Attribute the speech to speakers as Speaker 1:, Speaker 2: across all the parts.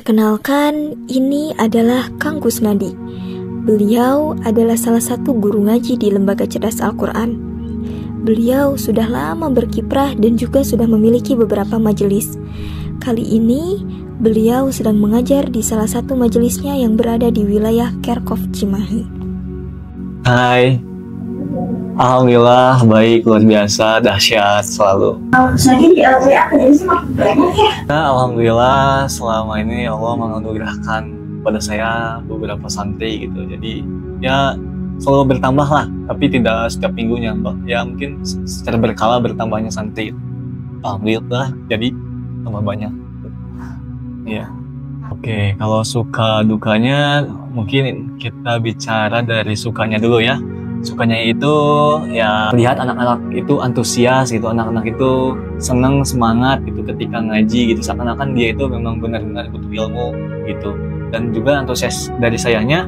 Speaker 1: Perkenalkan, ini adalah Kang Kusnadi. Beliau adalah salah satu guru ngaji di Lembaga Cerdas Al-Quran. Beliau sudah lama berkiprah dan juga sudah memiliki beberapa majelis. Kali ini, beliau sedang mengajar di salah satu majelisnya yang berada di wilayah Kerkhof Cimahi.
Speaker 2: Hai, alhamdulillah baik, luar biasa, dahsyat selalu. Alhamdulillah selama ini Allah menganugerahkan pada saya beberapa santri gitu. Jadi ya selalu bertambah lah, tapi tidak setiap minggunya, ya mungkin secara berkala bertambahnya santri. Alhamdulillah jadi tambah banyak. Iya. Oke, kalau suka dukanya mungkin kita bicara dari sukanya dulu ya. Sukanya itu ya lihat anak-anak itu antusias gitu, anak-anak itu senang, semangat gitu ketika ngaji gitu, seakan-akan dia itu memang benar-benar butuh ilmu gitu. Dan juga antusias dari sayanya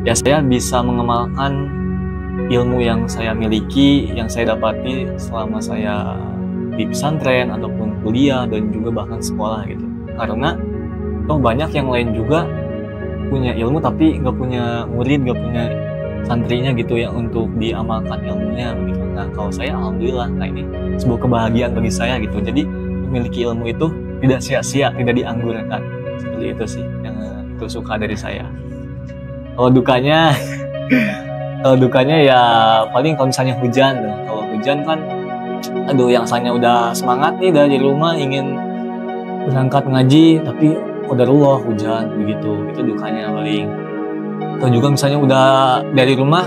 Speaker 2: ya saya bisa mengamalkan ilmu yang saya miliki, yang saya dapati selama saya di pesantren ataupun kuliah dan juga bahkan sekolah gitu. Karena banyak yang lain juga punya ilmu tapi nggak punya murid, nggak punya santrinya gitu ya untuk diamalkan ilmunya gitu. Nah kalau saya alhamdulillah, nah ini sebuah kebahagiaan bagi saya gitu. Jadi memiliki ilmu itu tidak sia-sia, tidak dianggurkan. Seperti itu sih yang itu suka dari saya. Kalau dukanya, kalau dukanya ya paling kalau misalnya hujan tuh. Kalau hujan kan, aduh yang asalnya udah semangat nih dari rumah ingin berangkat ngaji tapi qadarullah hujan begitu, itu dukanya paling. Atau juga misalnya udah dari rumah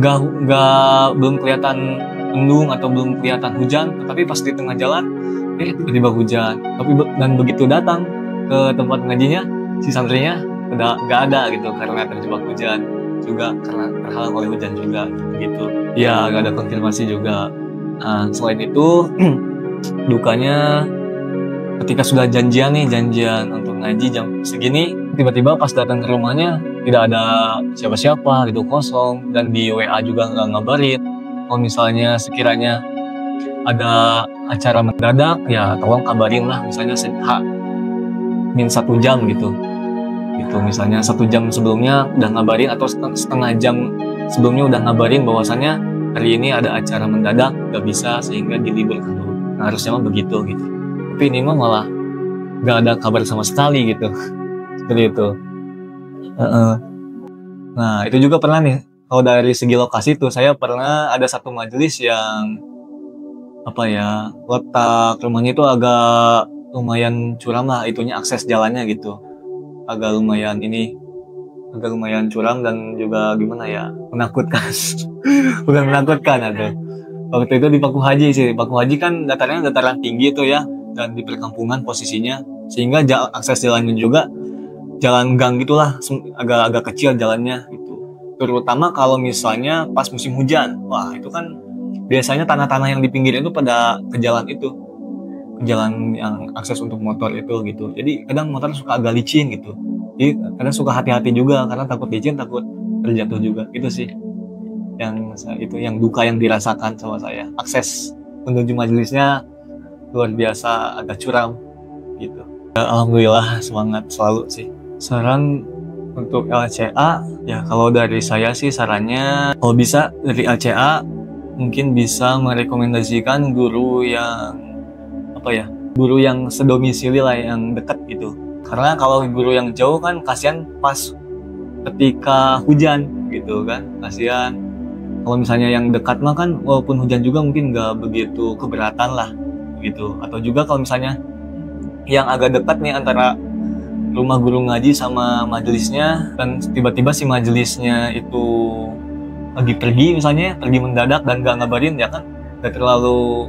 Speaker 2: belum kelihatan mendung atau belum kelihatan hujan, tapi pas di tengah jalan tiba-tiba hujan. Tapi dan begitu datang ke tempat ngajinya, si santrinya udah nggak ada gitu karena terjebak hujan, juga karena terhalang oleh hujan juga gitu. Ya nggak ada konfirmasi juga. Nah, selain itu dukanya ketika sudah janjian untuk ngaji jam segini, tiba-tiba pas datang ke rumahnya tidak ada siapa-siapa gitu, kosong, dan di WA juga nggak ngabarin. Kalau misalnya sekiranya ada acara mendadak ya tolong kabarin lah, misalnya min 1 jam gitu misalnya 1 jam sebelumnya udah ngabarin atau setengah jam sebelumnya udah ngabarin bahwasannya hari ini ada acara mendadak nggak bisa sehingga diliburkan dulu. Nah, harusnya mah begitu gitu. Tapi ini mah malah nggak ada kabar sama sekali gitu. Seperti itu. Nah itu juga pernah nih, kalau dari segi lokasi tuh saya pernah ada satu majelis yang letak rumahnya itu agak lumayan curam lah, itunya akses jalannya gitu agak lumayan curam dan juga gimana ya, menakutkan. Bukan menakutkan atau waktu itu di Paku Haji sih. Paku Haji kan dataran tinggi itu ya, dan di perkampungan posisinya, sehingga akses jalannya juga jalan gang gitulah, agak kecil jalannya gitu. Terutama kalau misalnya pas musim hujan, wah itu kan biasanya tanah-tanah yang di pinggir itu pada ke jalan itu, ke jalan yang akses untuk motor itu gitu. Jadi kadang motor suka agak licin gitu. Jadi kadang suka hati-hati juga karena takut licin, takut terjatuh juga. Itu sih yang duka yang dirasakan sama saya. Akses menuju majelisnya luar biasa agak curam gitu. Alhamdulillah semangat selalu sih. Saran untuk LCA ya, kalau dari saya sih sarannya kalau bisa dari LCA mungkin bisa merekomendasikan guru yang guru yang sedomisili lah, yang dekat gitu. Karena kalau guru yang jauh kan kasihan pas ketika hujan gitu kan, kasihan. Kalau misalnya yang dekat mah kan walaupun hujan juga mungkin nggak begitu keberatan lah gitu. Atau juga kalau misalnya yang agak dekat nih antara rumah guru ngaji sama majelisnya, dan tiba-tiba si majelisnya itu lagi pergi mendadak dan gak ngabarin, ya kan gak terlalu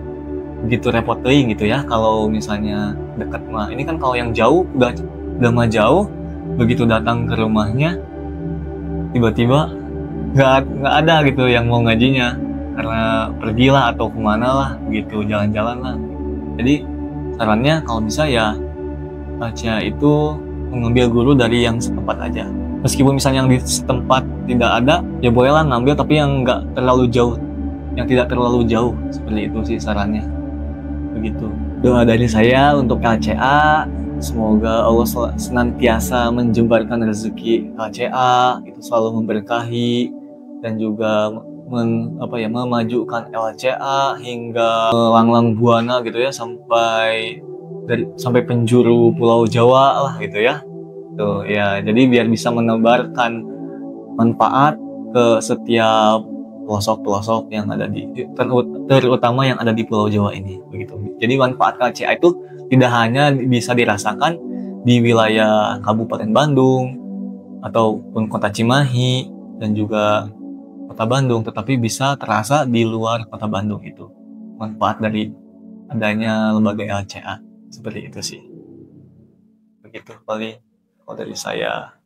Speaker 2: begitu repot gitu ya. Kalau misalnya dekat mah, ini kan kalau yang jauh udah mah jauh, begitu datang ke rumahnya tiba-tiba gak ada gitu yang mau ngajinya karena pergilah atau kemana lah gitu, jalan-jalan lah. Jadi sarannya kalau bisa ya baca itu mengambil guru dari yang setempat aja. Meskipun misalnya yang di setempat tidak ada, ya bolehlah ngambil tapi yang nggak terlalu jauh, yang tidak terlalu jauh. Seperti itu sih sarannya. Begitu. Doa dari saya untuk LCA, Semoga Allah senantiasa menjembarkan rezeki LCA, itu selalu memberkahi dan juga memajukan LCA hingga melanglang buana gitu ya, sampai penjuru Pulau Jawa lah gitu ya. Tuh ya, jadi biar bisa menebarkan manfaat ke setiap pelosok-pelosok yang ada terutama yang ada di Pulau Jawa ini begitu. Jadi manfaat LCA itu tidak hanya bisa dirasakan di wilayah Kabupaten Bandung ataupun Kota Cimahi dan juga Kota Bandung, tetapi bisa terasa di luar Kota Bandung itu manfaat dari adanya lembaga LCA. Seperti itu sih. Begitu paling kalau dari saya.